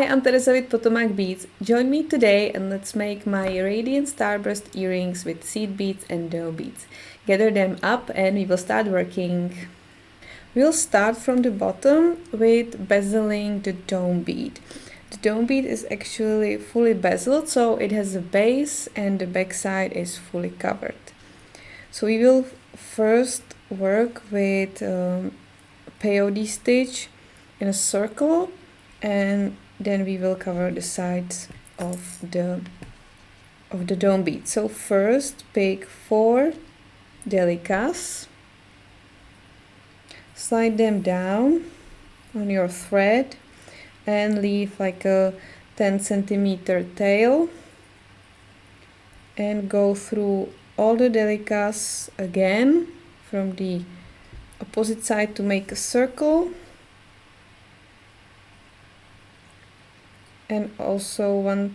Hi, I'm Tereza with PotomacBeads. Join me today and let's make my Radiant Starburst earrings with seed beads and dough beads. Gather them up and we will start working. We'll start from the bottom with bezeling the dome bead. The dome bead is actually fully bezeled, so it has a base and the back side is fully covered. So we will first work with peyote stitch in a circle, and then we will cover the sides of the dome bead. So first pick 4 delicas, slide them down on your thread and leave like a 10 centimeter tail and go through all the delicas again from the opposite side to make a circle, and also one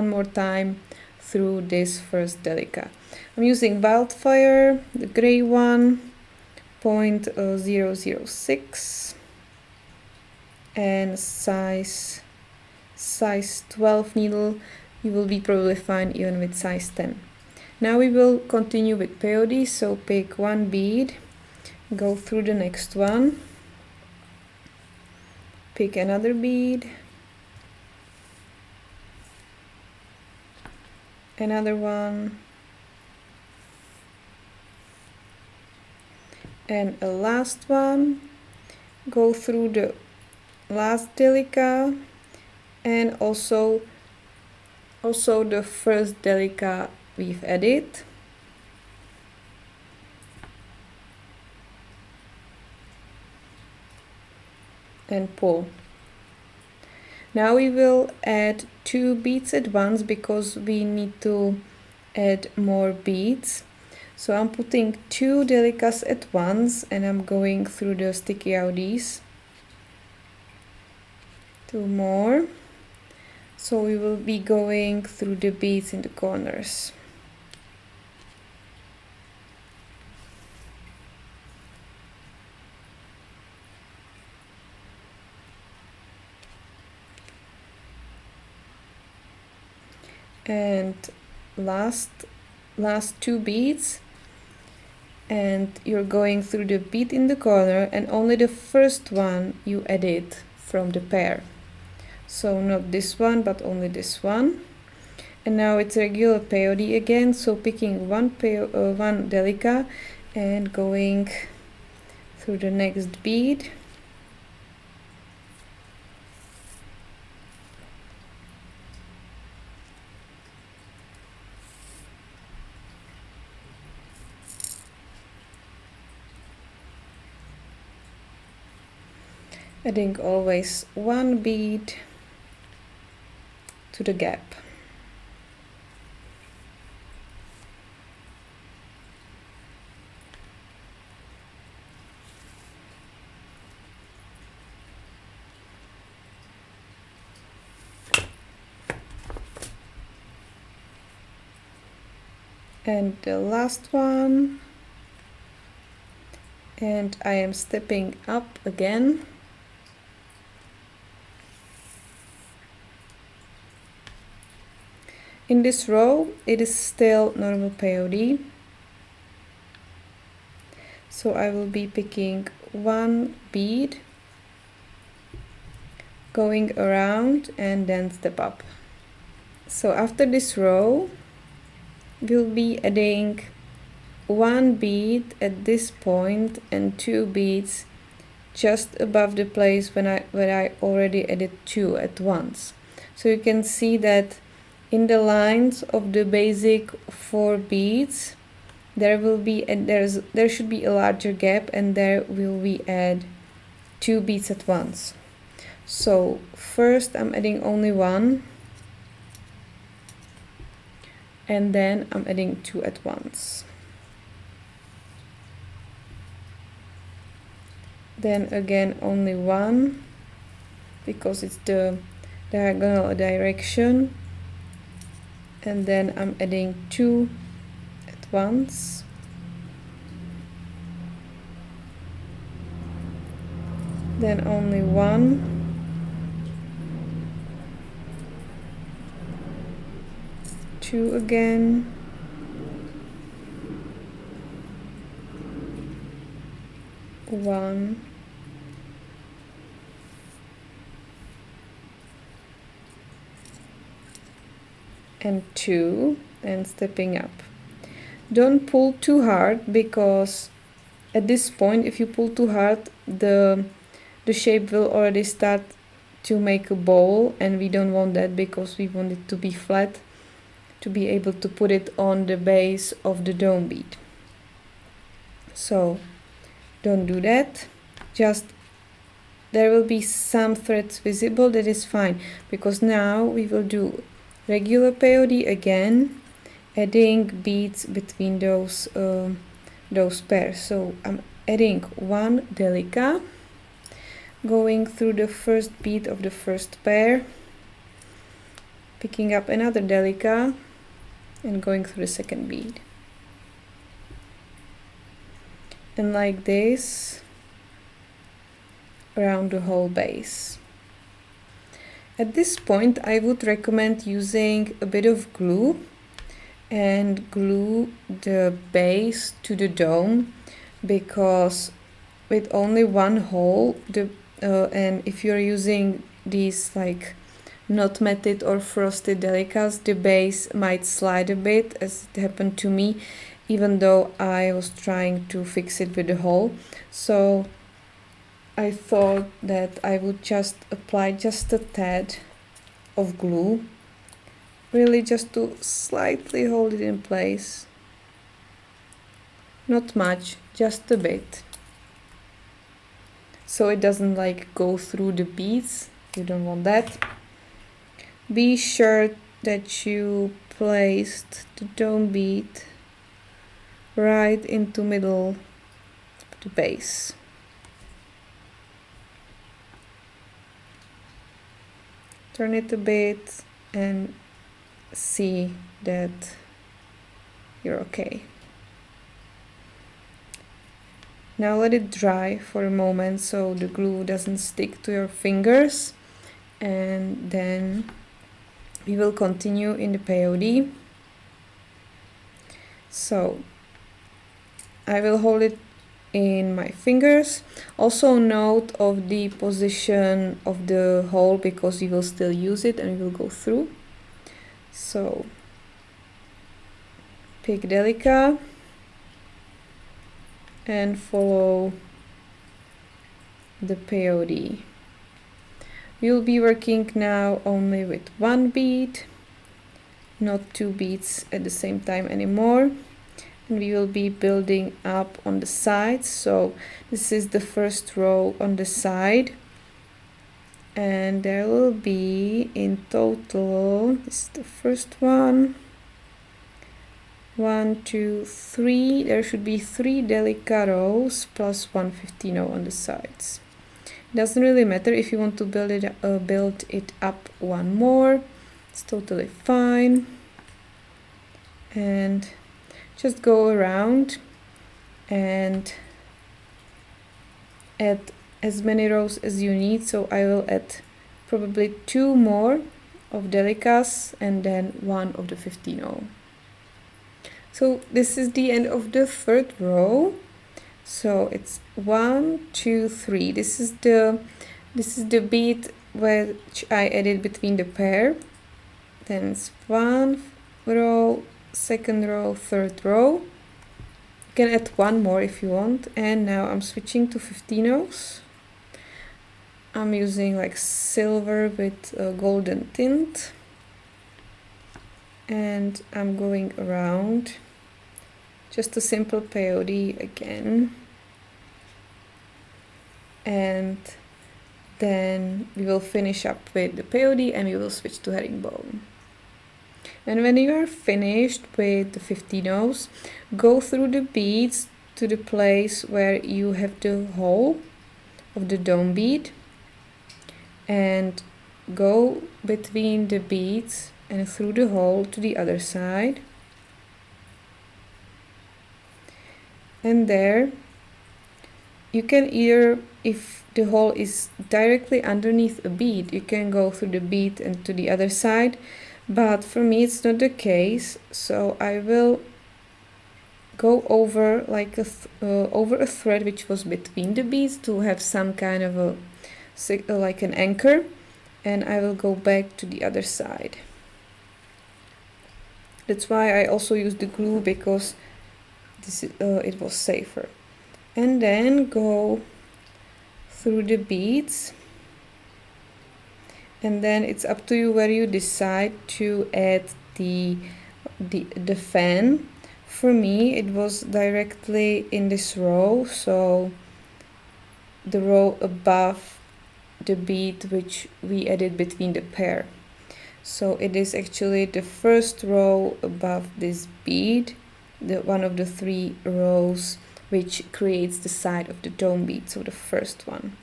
more time through this first delica. I'm using Wildfire, the gray one, 0.006 and size 12 needle. You will be probably fine even with size 10. Now we will continue with peyote, so pick one bead, go through the next one, pick another bead, another one, and a last one, go through the last delica and also the first delica we've added, and pull. Now we will add 2 beads at once because we need to add more beads. So I'm putting 2 delicas at once and I'm going through the sticky outies. 2 more. So we will be going through the beads in the corners. And last 2 beads, and you're going through the bead in the corner, and only the first one you edit from the pair, so not this one but only this one. And now it's regular peyote again, so picking one delica and going through the next bead, adding always 1 bead to the gap. And the last one, and I am stepping up again. In this row, it is still normal peyote, so I will be picking 1 bead, going around and then step up. So after this row, we'll be adding 1 bead at this point and 2 beads just above the place where I already added 2 at once. So you can see that in the lines of the basic 4 beads, there should be a larger gap, and there will we add 2 beads at once. So first I'm adding only 1, and then I'm adding 2 at once. Then again only 1, because it's the diagonal direction, and then I'm adding 2 at once, then only 1, 2 again, one, and 2, and stepping up. Don't pull too hard, because at this point if you pull too hard, the shape will already start to make a bowl, and we don't want that, because we want it to be flat to be able to put it on the base of the dome bead. So don't do that. Just there will be some threads visible, that is fine, because now we will do regular peyote again, adding beads between those pairs. So I'm adding one delica, going through the first bead of the first pair, picking up another delica, and going through the second bead. And like this around the whole base. At this point I would recommend using a bit of glue and glue the base to the dome, because with only one hole, and if you're using these like not matted or frosted delicas, the base might slide a bit, as it happened to me, even though I was trying to fix it with the hole. So I thought that I would just apply just a tad of glue, really just to slightly hold it in place. Not much, just a bit, so it doesn't like go through the beads. You don't want that. Be sure that you placed the dome bead right into middle of the base. Turn it a bit and see that you're okay. Now let it dry for a moment so the glue doesn't stick to your fingers, and then we will continue in the peyote. So I will hold it in my fingers. Also note of the position of the hole, because we will still use it and we will go through. So pick delica and follow the peyote. We will be working now only with one bead, not two beads at the same time anymore. And we will be building up on the sides. So this is the first row on the side, and there will be in total, this is the first one, 1, 2, 3, there should be 3 delica rows plus 1 15-0 on the sides. It doesn't really matter if you want to build it up one more, it's totally fine. And just go around and add as many rows as you need. So I will add probably 2 more of delicas and then 1 of the 15-0. So this is the end of the third row. So it's 1, 2, 3. This is the bead which I added between the pair. Then it's 1 row, second row, third row. You can add 1 more if you want. And now I'm switching to 15-0s. I'm using like silver with a golden tint, and I'm going around, just a simple peyote again, and then we will finish up with the peyote and we will switch to herringbone. And when you are finished with the 15-0s, go through the beads to the place where you have the hole of the dome bead, and go between the beads and through the hole to the other side. And there you can either, if the hole is directly underneath a bead, you can go through the bead and to the other side, but for me it's not the case, so I will go over like over a thread which was between the beads to have some kind of a like an anchor, and I will go back to the other side. That's why I also used the glue, because this it was safer. And then go through the beads, and then it's up to you where you decide to add the fan. For me it was directly in this row, so the row above the bead which we added between the pair. So it is actually the first row above this bead, the one of the 3 rows which creates the side of the dome bead, so the first one.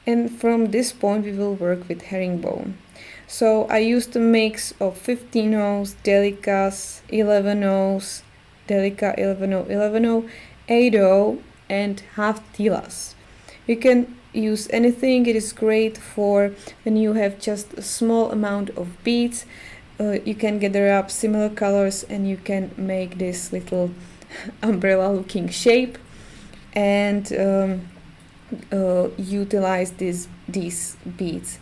And from this point we will work with herringbone. So I used a mix of 15 O's, delicas, 11 O's, delica 11 O, 11 O, 8 O, and half Tilas. You can use anything. It is great for when you have just a small amount of beads. You can gather up similar colors and you can make this little umbrella looking shape and utilize these beads.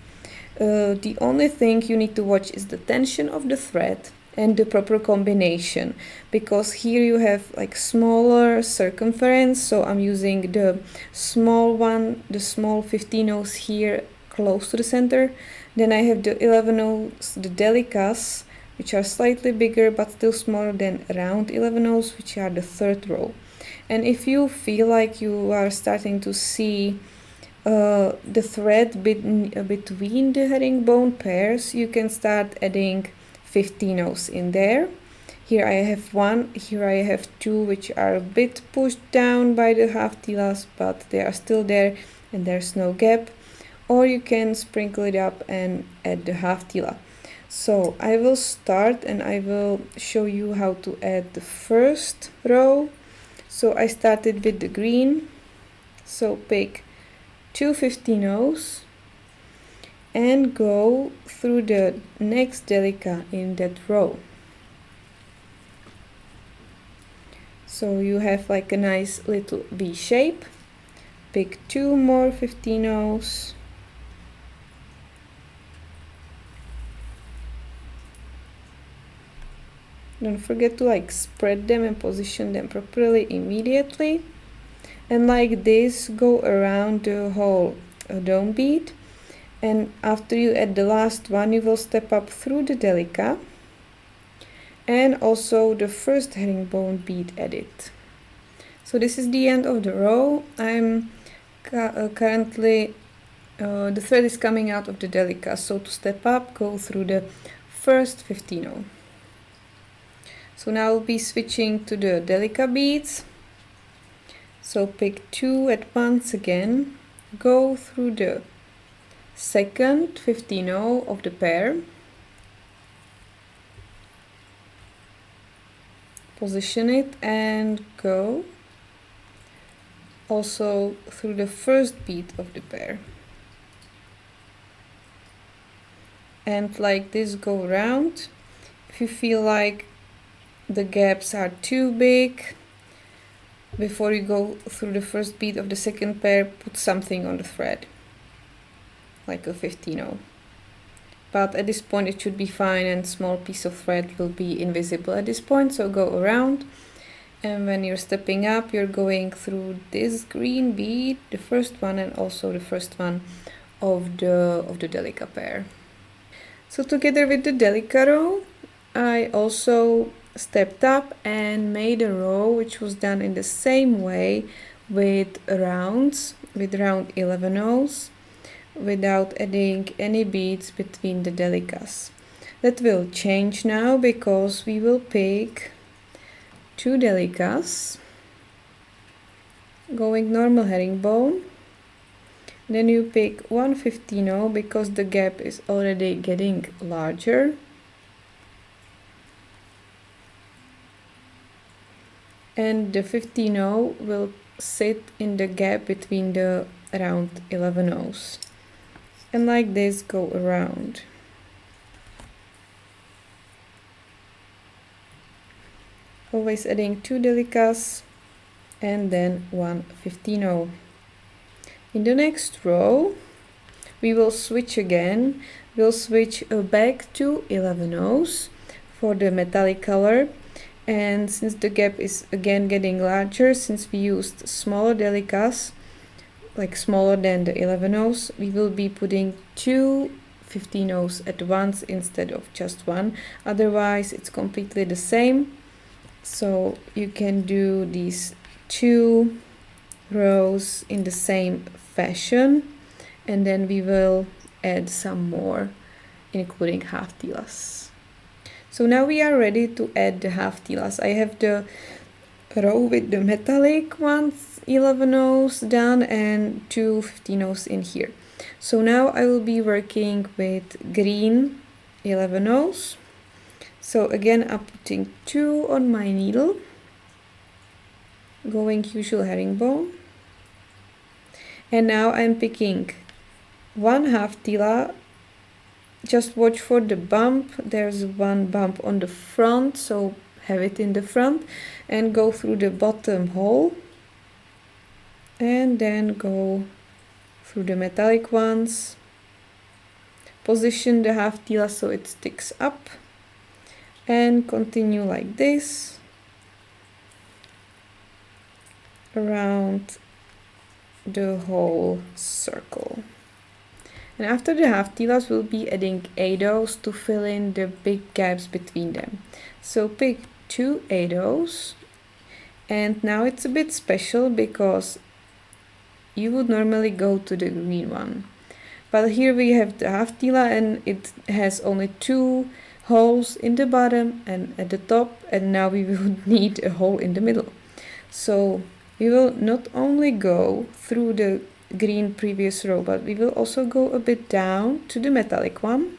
The only thing you need to watch is the tension of the thread and the proper combination, because here you have like smaller circumference, so I'm using the small one, the small 15 O's here close to the center. Then I have the 11 O's, the delicas, which are slightly bigger but still smaller than round 11 O's, which are the 3rd row. And if you feel like you are starting to see the thread between the herringbone pairs, you can start adding 15 O's in there. Here I have 1, here I have 2, which are a bit pushed down by the half Tilas, but they are still there and there's no gap. Or you can sprinkle it up and add the half Tila. So I will start and I will show you how to add the first row. So I started with the green, so pick 2 15 O's and go through the next delica in that row. So you have like a nice little V shape. Pick 2 more 15 O's. Don't forget to like spread them and position them properly immediately. And like this, go around the whole dome bead. And after you add the last one, you will step up through the delica and also the first herringbone bead added. So this is the end of the row. I'm currently, the thread is coming out of the delica. So to step up, go through the first 15 O. So now I'll be switching to the delica beads. So pick 2 at once again, go through the second 15 O of the pair, position it and go also through the first bead of the pair. And like this, go around. If you feel like the gaps are too big, before you go through the first bead of the second pair, put something on the thread, like a 15 O. But at this point it should be fine and small piece of thread will be invisible at this point, so go around. And when you're stepping up, you're going through this green bead, the first one, and also the first one of the delica pair. So together with the delica row, I also stepped up and made a row which was done in the same way with rounds, with round 11 O's, without adding any beads between the delicas. That will change now because we will pick 2 delicas, going normal herringbone. Then you pick 1 15 O because the gap is already getting larger. And the 15 O will sit in the gap between the round 11 O's. And like this, go around. always adding 2 delicas and then 1 15-0. In the next row we will switch again. We'll switch back to 11-0s for the metallic color, and since the gap is again getting larger, since we used smaller delicas, like smaller than the 11-0s, we will be putting 2 15-0s at once instead of just one, otherwise it's completely the same. So you can do these 2 rows in the same fashion, and then we will add some more, including half tilas. So now we are ready to add the half tilas. I have the row with the metallic ones, 11-0s done, and 2 15-0s in here. So now I will be working with green 11-0s. So again, I'm putting 2 on my needle, going usual herringbone, and now I'm picking 1 half tila. Just watch for the bump. There's 1 bump on the front, so have it in the front, and go through the bottom hole and then go through the metallic ones. Position the half tila so it sticks up and continue like this around the whole circle. And after the half tilas, we'll be adding 8-0s to fill in the big gaps between them. So pick 2 8-0s, and now it's a bit special because you would normally go to the green one, but here we have the half tila and it has only 2 holes in the bottom and at the top, and now we will need a hole in the middle. So we will not only go through the green previous row, but we will also go a bit down to the metallic one,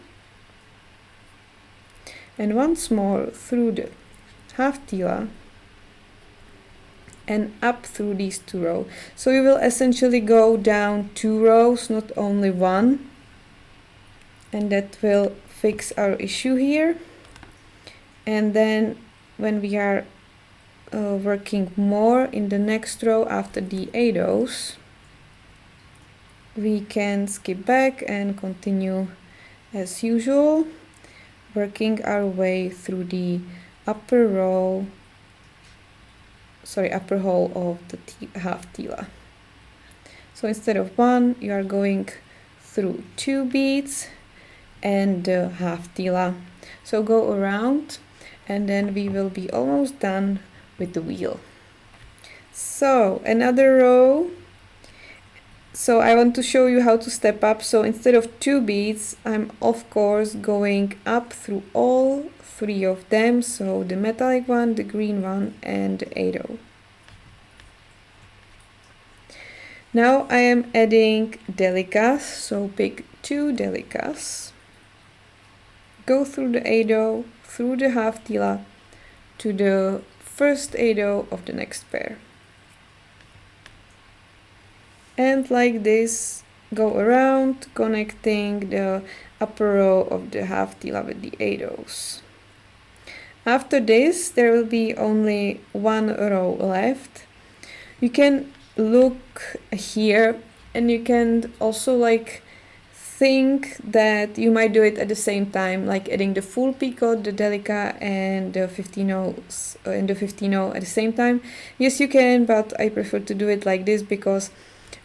and once more through the half tila and up through these 2 rows. So we will essentially go down 2 rows, not only 1, and that will fix our issue here. And then when we are working more in the next row after the 8-0s, we can skip back and continue as usual, working our way through the upper hole of the half tila. So instead of 1, you are going through 2 beads and the half tila. So go around, and then we will be almost done with the wheel. So another row. So I want to show you how to step up. So instead of 2 beads, I'm of course going up through all 3 of them. So the metallic one, the green one, and the 8-0. Now I am adding delicas. So pick 2 delicas. Go through the 8-0, through the half tila to the first 8-0 of the next pair. And like this, go around, connecting the upper row of the half tila with the 8-0s. After this, there will be only 1 row left. You can look here, and you can also think that you might do it at the same time, like adding the full picot, the delica, and the 15-0s and the 15-0 at the same time. Yes, you can, but I prefer to do it like this because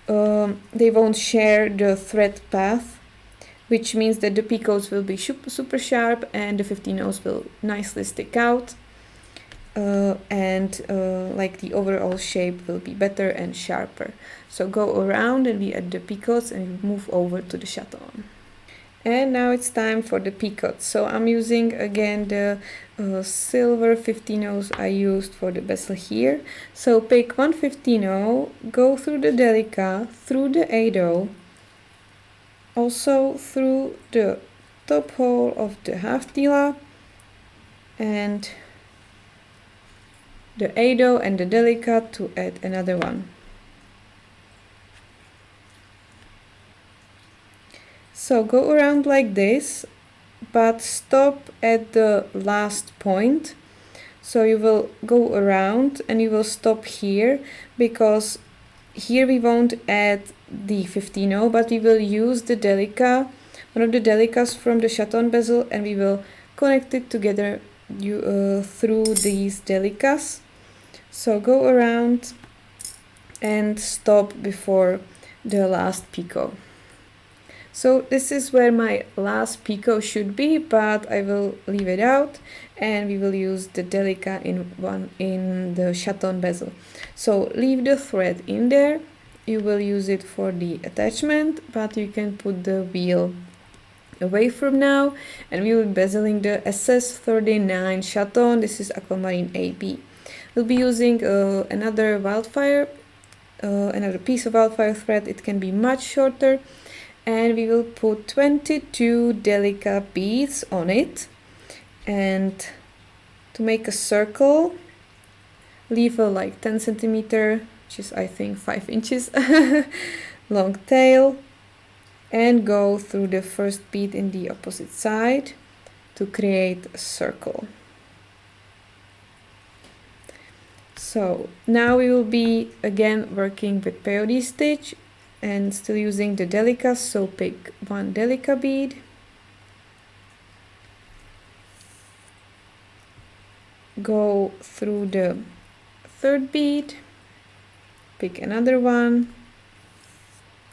they won't share the thread path, which means that the picots will be super sharp and the 15-0s will nicely stick out, and the overall shape will be better and sharper. So go around and we add the picots and we move over to the chaton. And now it's time for the picots. So I'm using again the silver 15-0s I used for the bezel here. So pick 1 15-0, go through the delica, through the 8-0, also through the top hole of the half tila, and the 8-0 and the delica to add another one. So go around like this, but stop at the last point. So you will go around and you will stop here, because here we won't add the 15-0, but we will use the Delica, one of the Delicas from the chaton bezel, and we will connect it together through these Delicas. So go around and stop before the last picot. So this is where my last picot should be, but I will leave it out and we will use the Delica in the chaton bezel. So leave the thread in there. You will use it for the attachment, but you can put the wheel away from now, and we will be bezeling the SS39 chaton. This is aquamarine AB. We'll be using another piece of wildfire thread. It can be much shorter, and we will put 22 Delica beads on it. And to make a circle, leave a like 10 centimeter, which is I think 5 inches long tail, and go through the first bead in the opposite side to create a circle. So now we will be again working with peyote stitch and still using the delicas. So pick one delica bead, go through the third bead, pick another one,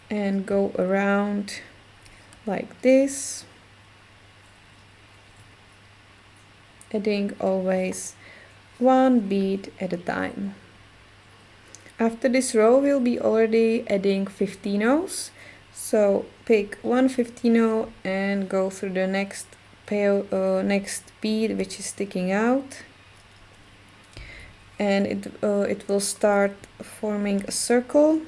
and go around like this, adding always one bead at a time. After this row we'll be already adding 15-0s, so pick one 15-0 and go through the next bead which is sticking out, and it will start forming a circle.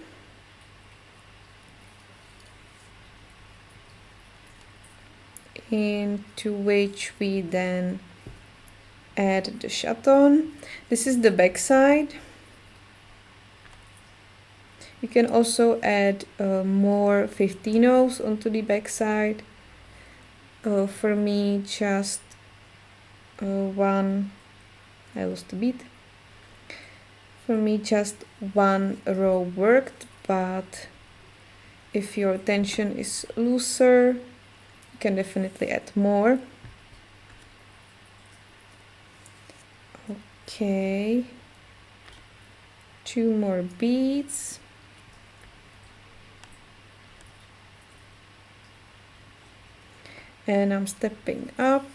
Into which we then add the chaton. This is the back side. You can also add more 15-0s onto the back side. For me, just one. I lost a bead. For me, just one row worked, but if your tension is looser, you can definitely add more. Okay, 2 more beads. And I'm stepping up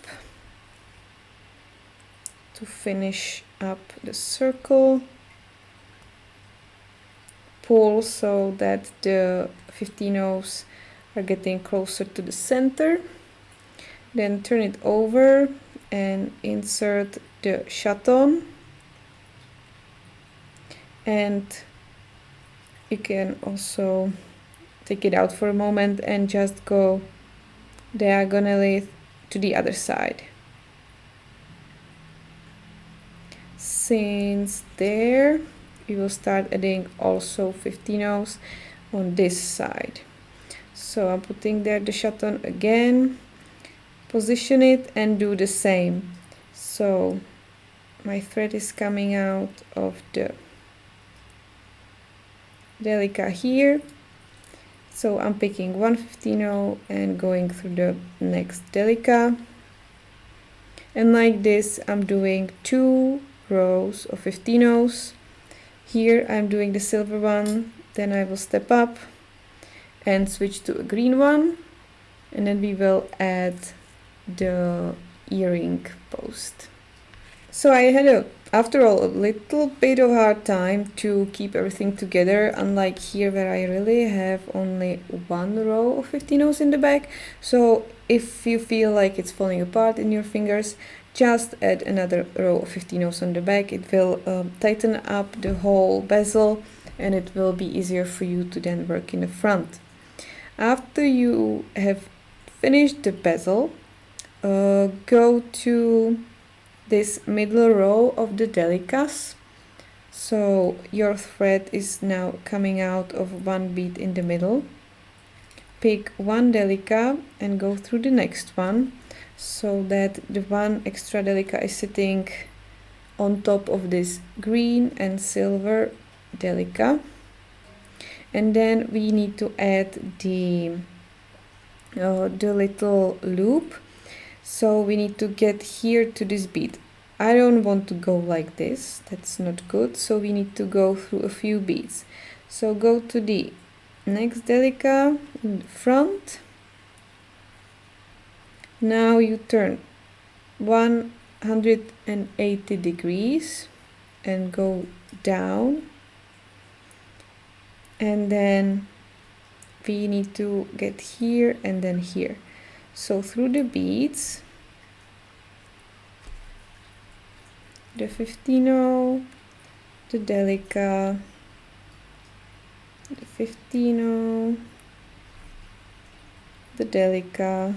to finish up the circle. Pull so that the 15-0s are getting closer to the center. Then turn it over and insert the chaton, and you can also take it out for a moment and just go diagonally to the other side. Since there, we will start adding also 15-0s on this side. So I'm putting there the chaton again, position it and do the same. So my thread is coming out of the delica here. So I'm picking one 15-0 and going through the next delica. And like this, I'm doing 2 rows of 15-0s. Here I'm doing the silver one, then I will step up and switch to a green one, and then we will add the earring post. So I had after all, a little bit of hard time to keep everything together, unlike here where I really have only 1 row of 15-0s in the back. So if you feel like it's falling apart in your fingers, just add another row of 15-0s on the back. It will tighten up the whole bezel, and it will be easier for you to then work in the front. After you have finished the bezel, go to this middle row of the delicas. So your thread is now coming out of 1 bead in the middle. Pick 1 delica and go through the next one, so that the 1 extra delica is sitting on top of this green and silver Delica. And then we need to add the little loop. So we need to get here to this bead. I don't want to go like this, that's not good, so we need to go through a few beads. So go to the next Delica in the front. Now you turn 180 degrees and go down, and then we need to get here and then here. So through the beads, the 15-0, the Delica, the 15-0, the Delica,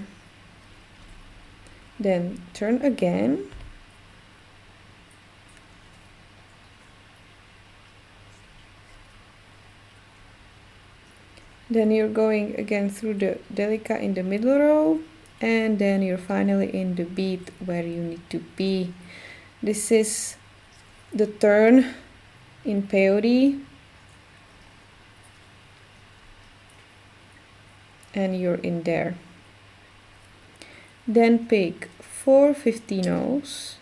then turn again, then you're going again through the Delica in the middle row, and then you're finally in the bead where you need to be. This is the turn in peyote, and you're in there. Then pick 4 15-0s,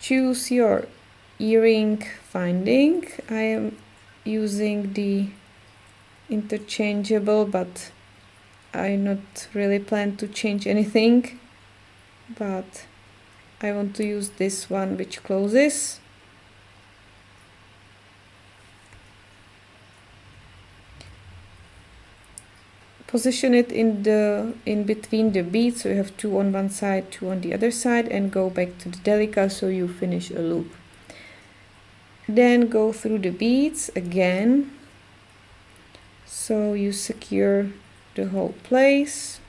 choose your earring finding. I am using the interchangeable, but I not really plan to change anything, but I want to use this one which closes. Position it in between the beads, so you have 2 on one side, 2 on the other side, and go back to the Delica so you finish a loop. Then go through the beads again, so you secure the whole place.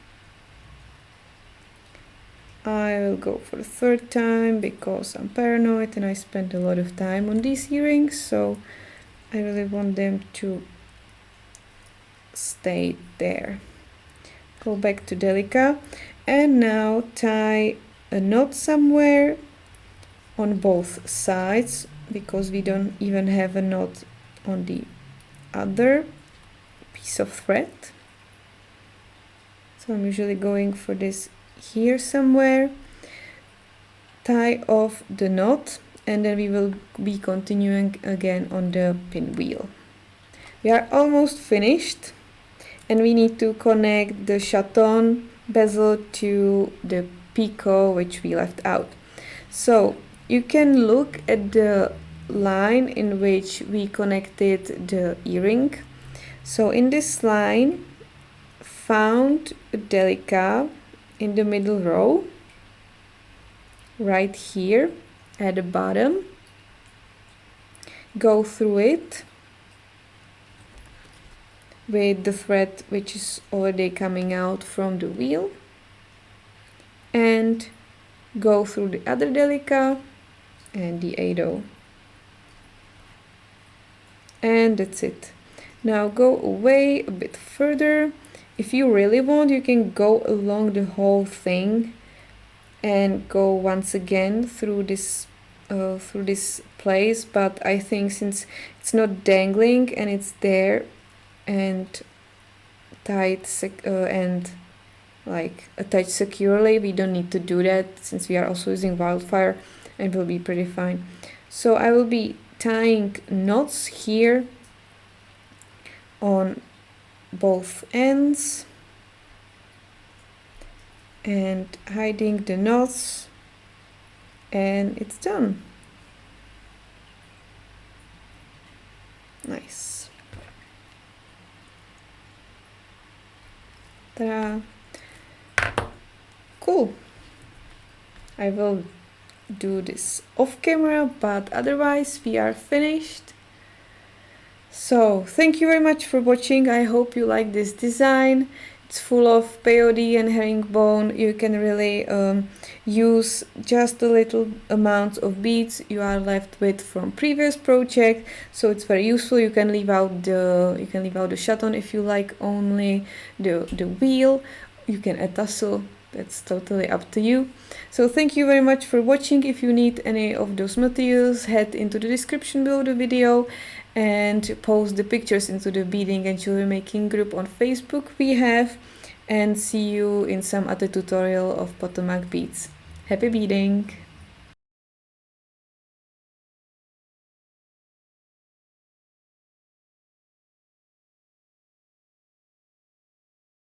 I will go for the 3rd time because I'm paranoid and I spent a lot of time on these earrings, so I really want them to stay there. Go back to Delica and now tie a knot somewhere on both sides, because we don't even have a knot on the other piece of thread. So I'm usually going for this here somewhere. Tie off the knot, and then we will be continuing again on the pinwheel. We are almost finished, and we need to connect the chaton bezel to the picot which we left out. So you can look at the line in which we connected the earring. So in this line, found a Delica in the middle row, right here at the bottom. Go through it with the thread which is already coming out from the wheel, and go through the other Delica and the 8-0. And that's it. Now go away a bit further. If you really want, you can go along the whole thing and go once again through this place, but I think since it's not dangling and it's there and tied and like attached securely, we don't need to do that, since we are also using wildfire, and will be pretty fine. So I will be tying knots here on both ends and hiding the knots, and it's done. Nice. Ta-da! Cool. I will do this off camera, but otherwise we are finished. So thank you very much for watching. I hope you like this design. It's full of peyote and herringbone. You can really use just the little amounts of beads you are left with from previous project, so it's very useful. You can leave out the chaton if you like only the wheel. You can add tassel That's totally up to you. So thank you very much for watching. If you need any of those materials, head into the description below the video and post the pictures into the beading and jewelry making group on Facebook we have, and see you in some other tutorial of Potomac Beads. Happy beading!